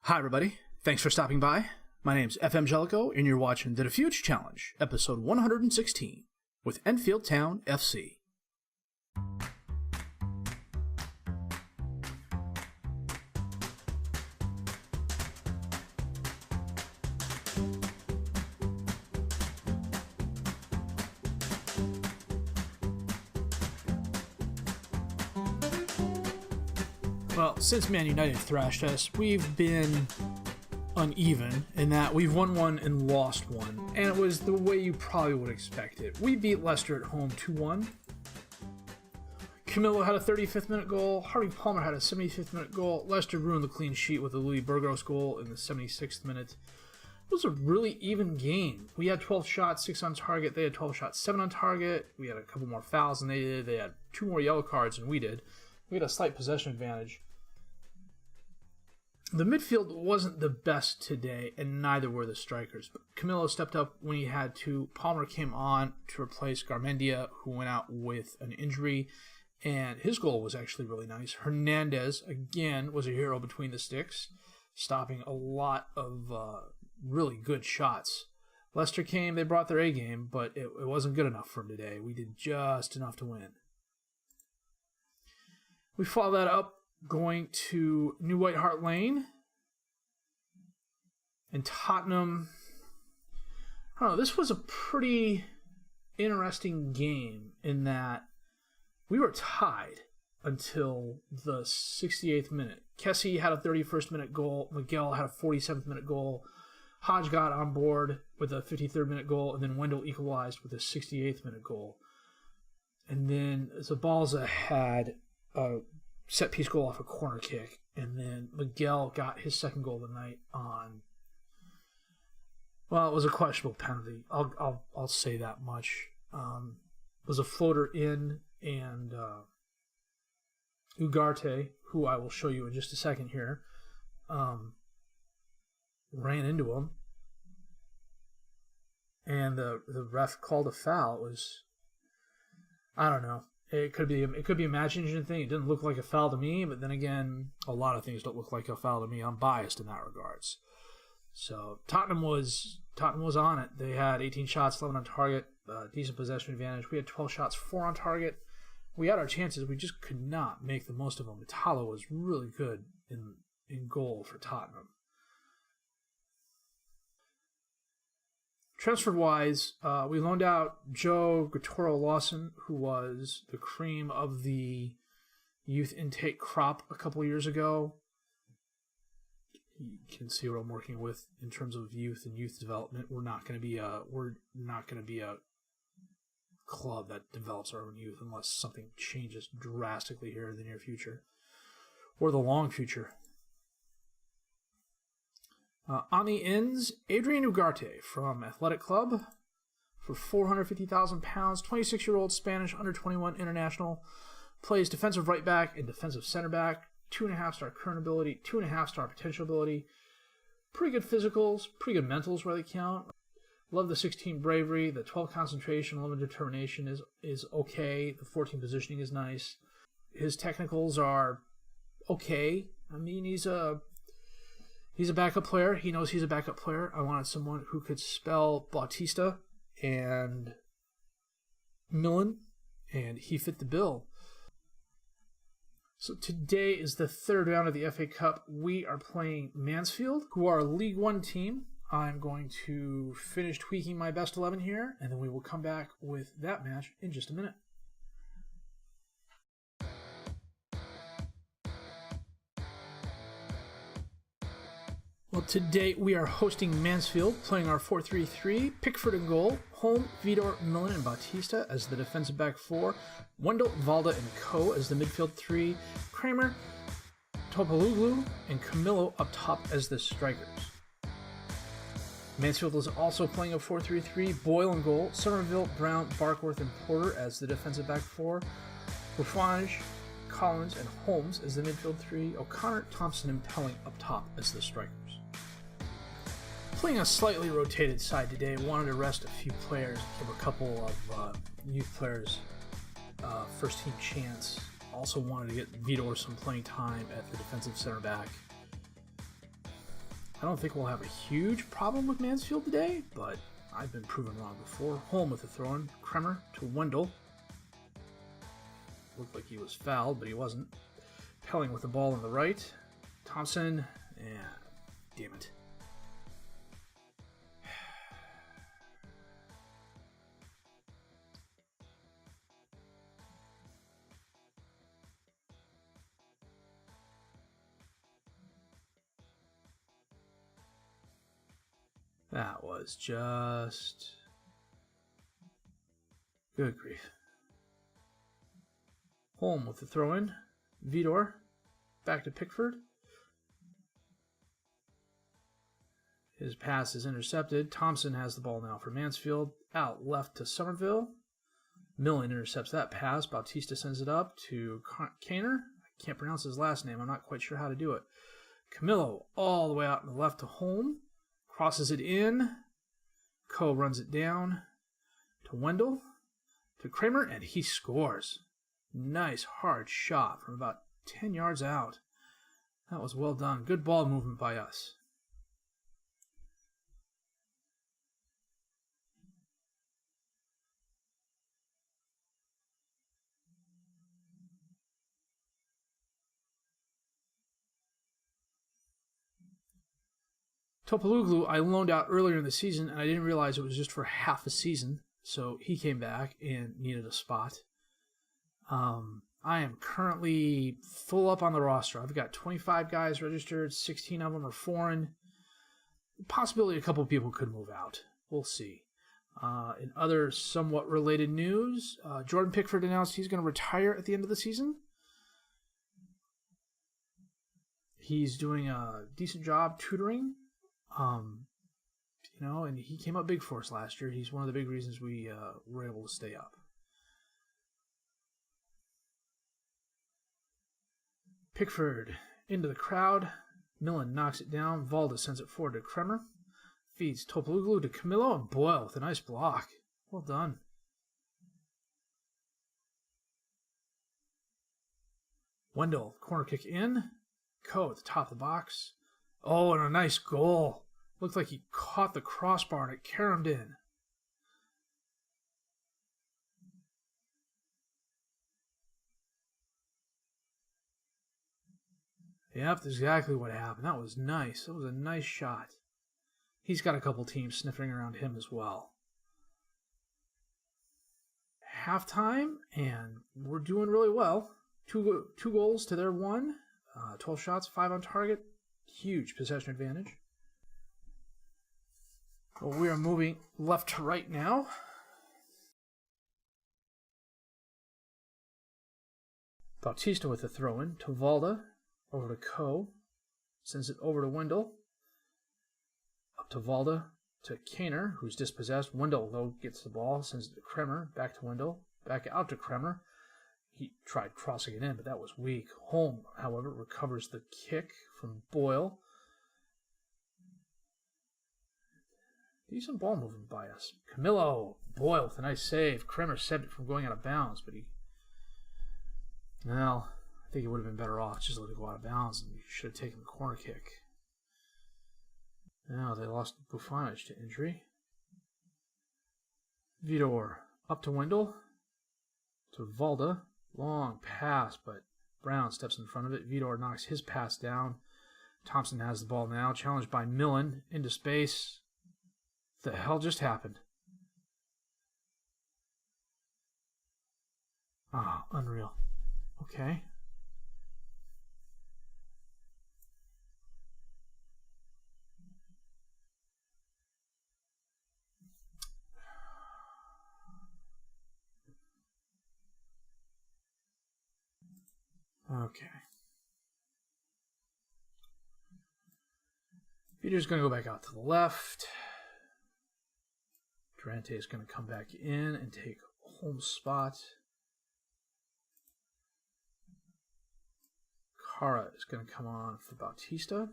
Hi everybody, thanks for stopping by. My name's FM18, and you're watching the Dafuge Challenge, episode 116, with Enfield Town FC. Well, since Man United thrashed us, we've been uneven in that we've won one and lost one, and it was the way you probably would expect it. We beat Leicester at home 2-1. Camilo had a 35th minute goal. Harvey Palmer had a 75th minute goal. Leicester ruined the clean sheet with a Louis Burgos goal in the 76th minute. It was a really even game. We had 12 shots, 6 on target. They had 12 shots, 7 on target. We had a couple more fouls than they did. They had 2 more yellow cards than we did. We had a slight possession advantage. The midfield wasn't the best today, and neither were the strikers. But Camilo stepped up when he had to. Palmer came on to replace Garmendia, who went out with an injury, and his goal was actually really nice. Hernandez, again, was a hero between the sticks, stopping a lot of really good shots. Leicester came, they brought their A-game, but it wasn't good enough for him today. We did just enough to win. We followed that up going to New White Hart Lane and Tottenham. I don't know, this was a pretty interesting game in that we were tied until the 68th minute. Kessie had a 31st minute goal. Miguel had a 47th minute goal. Hodge got on board with a 53rd minute goal, and then Wendell equalized with a 68th minute goal. And then Zabalza had a set-piece goal off a corner kick, and then Miguel got his second goal of the night on, well, it was a questionable penalty. I'll say that much. It was a floater in, and Ugarte, who I will show you in just a second here, ran into him, and the ref called a foul. It was, I don't know. It could be an imagination thing. It didn't look like a foul to me, but then again, a lot of things don't look like a foul to me. I'm biased in that regards. So Tottenham was on it. They had 18 shots, 11 on target, decent possession advantage. We had 12 shots, 4 on target. We had our chances. We just could not make the most of them. Italo was really good in goal for Tottenham. Transfer-wise, we loaned out Joe Gattoro-Lawson, who was the cream of the youth intake crop a couple years ago. You can see what I'm working with in terms of youth and youth development. We're not going to be a club that develops our own youth unless something changes drastically here in the near future or the long future. On the ends, Adrian Ugarte from Athletic Club for £450,000, 26-year-old Spanish under-21 international, plays defensive right back and defensive center back, 2.5-star current ability, 2.5-star potential ability, pretty good physicals, pretty good mentals where they count. Love the 16 bravery, the 12 concentration, 11 determination is okay, the 14 positioning is nice. His technicals are okay. I mean, he's a backup player. He knows he's a backup player. I wanted someone who could spell Bautista and Millen, and he fit the bill. So today is the third round of the FA Cup. We are playing Mansfield, who are a League One team. I'm going to finish tweaking my best 11 here, and then we will come back with that match in just a minute. Well, today we are hosting Mansfield, playing our 4-3-3. Pickford in goal. Holm, Vidor, Millen, and Bautista as the defensive back 4. Wendell, Valda, and Co. as the midfield 3. Kramer, Topaloglu, and Camilo up top as the strikers. Mansfield is also playing a 4-3-3. Boyle in goal. Somerville, Brown, Barkworth, and Porter as the defensive back 4. Buffage, Collins, and Holmes as the midfield 3. O'Connor, Thompson, and Pelling up top as the strikers. Playing a slightly rotated side today, wanted to rest a few players, give a couple of youth players first team chance. Also wanted to get Vidor some playing time at the defensive center back. I don't think we'll have a huge problem with Mansfield today, but I've been proven wrong before. Holm with the throw-in. Kremer to Wendell. Looked like he was fouled, but he wasn't. Pelling with the ball on the right. Thompson. Yeah, damn it. That was just... good grief. Holm with the throw-in. Vidor. Back to Pickford. His pass is intercepted. Thompson has the ball now for Mansfield. Out left to Somerville. Millen intercepts that pass. Bautista sends it up to Kaner. I can't pronounce his last name. I'm not quite sure how to do it. Camillo all the way out on the left to Holm. Crosses it in. Coe runs it down to Wendell. To Kremer, and he scores. Nice hard shot from about 10 yards out. That was well done. Good ball movement by us. Topologlu I loaned out earlier in the season, and I didn't realize it was just for half a season, so he came back and needed a spot. I am currently full up on the roster. I've got 25 guys registered, 16 of them are foreign. Possibility a couple of people could move out. We'll see. In other somewhat related news, Jordan Pickford announced he's going to retire at the end of the season. He's doing a decent job tutoring. And he came up big for us last year. He's one of the big reasons we were able to stay up. Pickford into the crowd. Millen knocks it down. Valda sends it forward to Kremer. Feeds Topologlu to Camillo, and Boyle with a nice block. Well done. Wendell, corner kick in. Coe at the top of the box. Oh, and a nice goal. Looked like he caught the crossbar and it caromed in. Yep, that's exactly what happened. That was nice. That was a nice shot. He's got a couple teams sniffing around him as well. Halftime, and we're doing really well. Two goals to their one. 12 shots, 5 on target. Huge possession advantage. Well, we are moving left to right now. Bautista with the throw-in to Valda. Over to Coe. Sends it over to Wendell. Up to Valda. To Kaner, who's dispossessed. Wendell, though, gets the ball. Sends it to Kremer. Back to Wendell. Back out to Kremer. He tried crossing it in, but that was weak. Holm, however, recovers the kick from Boyle. Decent ball movement by us. Camillo, Boyle with a nice save. Kremer saved it from going out of bounds, but well, I think he would have been better off just let it go out of bounds, and we should have taken the corner kick. Now they lost Bufanich to injury. Vidor up to Wendell. To Valda. Long pass, but Brown steps in front of it. Vidor knocks his pass down. Thompson has the ball now. Challenged by Millen into space. What the hell just happened? Ah, unreal. Okay. Okay. Peter's going to go back out to the left. Durante is going to come back in and take Holmes' spot. Cara is going to come on for Bautista.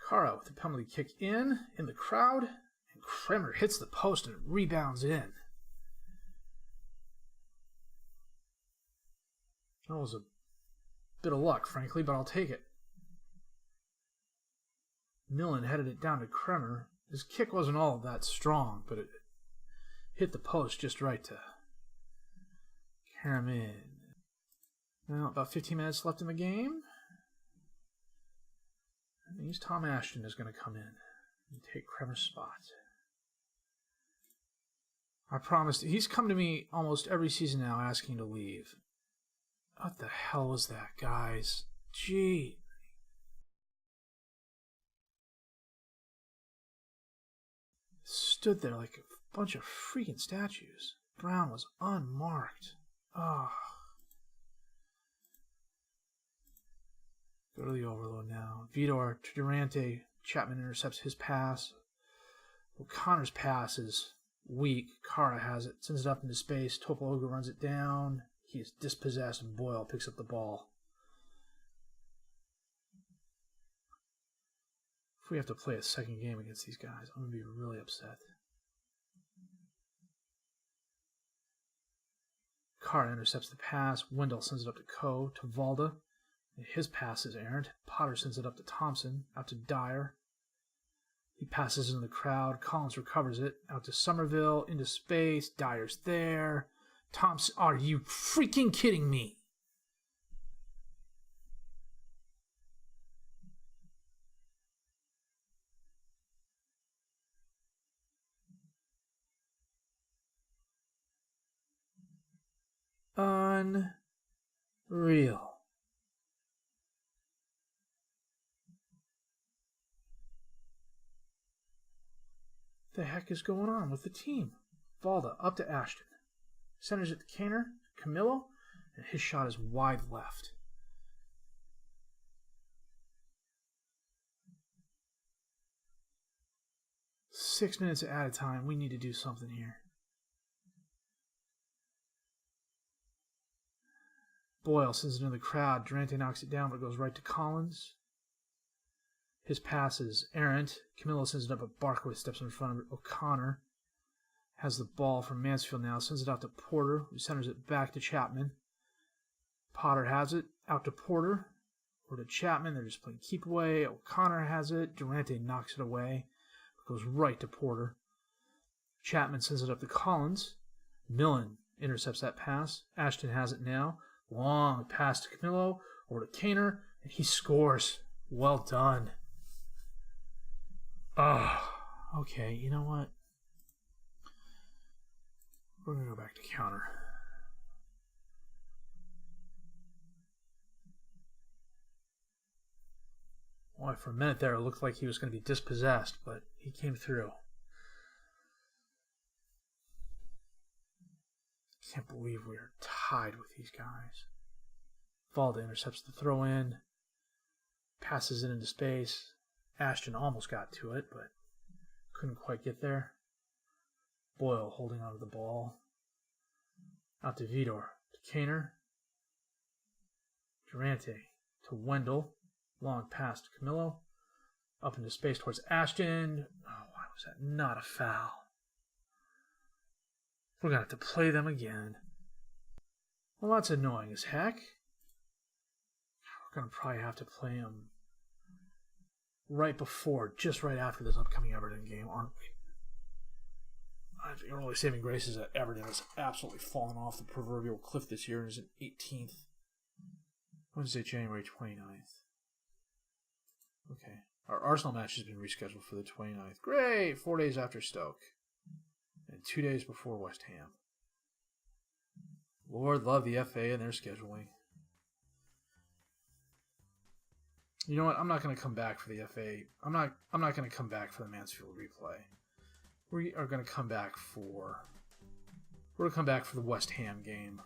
Cara with the penalty kick in the crowd. And Kremer hits the post and rebounds in. That was a Bit of luck, frankly, but I'll take it. Millen headed it down to Kremer. His kick wasn't all that strong, but it hit the post just right to carry him in. Now, about 15 minutes left in the game. And he's Tom Ashton is going to come in and take Kremer's spot. I promised. He's come to me almost every season now asking to leave. What the hell was that, guys? Gee. Stood there like a bunch of freaking statues. Brown was unmarked. Oh. Go to the overload now. Vidor to Durante. Chapman intercepts his pass. O'Connor's pass is weak. Kara has it. Sends it up into space. Topologa runs it down. He is dispossessed and Boyle picks up the ball. If we have to play a second game against these guys, I'm going to be really upset. Kara intercepts the pass. Wendell sends it up to Coe, to Valda. His pass is errant. Potter sends it up to Thompson, out to Dyer. He passes into the crowd. Collins recovers it, out to Somerville, into space. Dyer's there. Thompson, are you freaking kidding me? Unreal. The heck is going on with the team? Valda up to Ashton. Centers it to Kaner, Camillo, and his shot is wide left. Six minutes at a time. We need to do something here. Boyle sends it into the crowd. Durante knocks it down, but it goes right to Collins. His pass is errant. Camillo sends it up, but Barkley steps in front of O'Connor. Has the ball from Mansfield now. Sends it out to Porter, who centers it back to Chapman. Potter has it. Out to Porter. Or to Chapman. They're just playing keep away. O'Connor has it. Durante knocks it away. It goes right to Porter. Chapman sends it up to Collins. Millen intercepts that pass. Ashton has it now. Long pass to Camillo. Or to Kaner. And he scores. Well done. Okay, you know what? We're going to go back to counter. Boy, for a minute there, it looked like he was going to be dispossessed, but he came through. Can't believe we are tied with these guys. Valda intercepts the throw in. Passes it into space. Ashton almost got to it, but couldn't quite get there. Boyle holding onto the ball. Out to Vidor. To Kaner. Durante. To Wendell. Long pass to Camillo. Up into space towards Ashton. Oh, why was that not a foul? We're going to have to play them again. Well, that's annoying as heck. We're going to probably have to play them right before, just right after this upcoming Everton game, aren't we? I think our only saving grace is that Everton has absolutely fallen off the proverbial cliff this year and is in 18th. Wednesday, January 29th. Okay. Our Arsenal match has been rescheduled for the 29th. Great! 4 days after Stoke. And 2 days before West Ham. Lord love the FA and their scheduling. You know what? I'm not going to come back for the FA. I'm not going to come back for the Mansfield replay. We are going to come back for... We're going to come back for the West Ham game.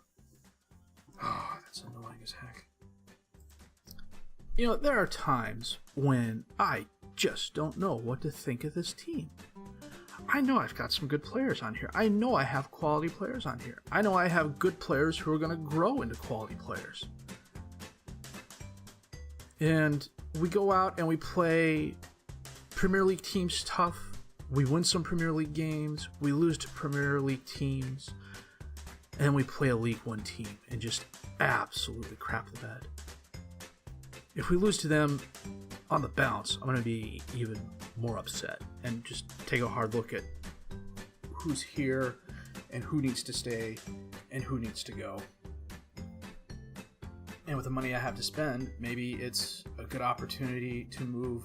Oh, that's annoying as heck. You know, there are times when I just don't know what to think of this team. I know I've got some good players on here. I know I have quality players on here. I know I have good players who are going to grow into quality players. And we go out and we play Premier League teams tough. We win some Premier League games. We lose to Premier League teams. And we play a League One team and just absolutely crap the bed. If we lose to them on the bounce, I'm going to be even more upset and just take a hard look at who's here and who needs to stay and who needs to go. And with the money I have to spend, maybe it's a good opportunity to move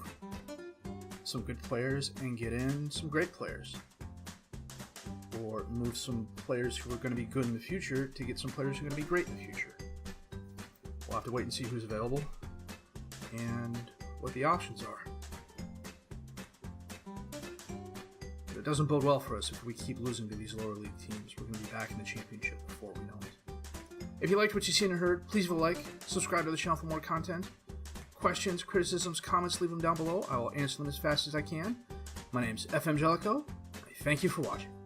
some good players and get in some great players. Or move some players who are going to be good in the future to get some players who are going to be great in the future. We'll have to wait and see who's available and what the options are. But it doesn't bode well for us if we keep losing to these lower league teams. We're going to be back in the championship before we know it. If you liked what you've seen and heard, please leave a like, subscribe to the channel for more content. Questions, criticisms, comments, leave them down below. I will answer them as fast as I can. My name's FM18. Thank you for watching.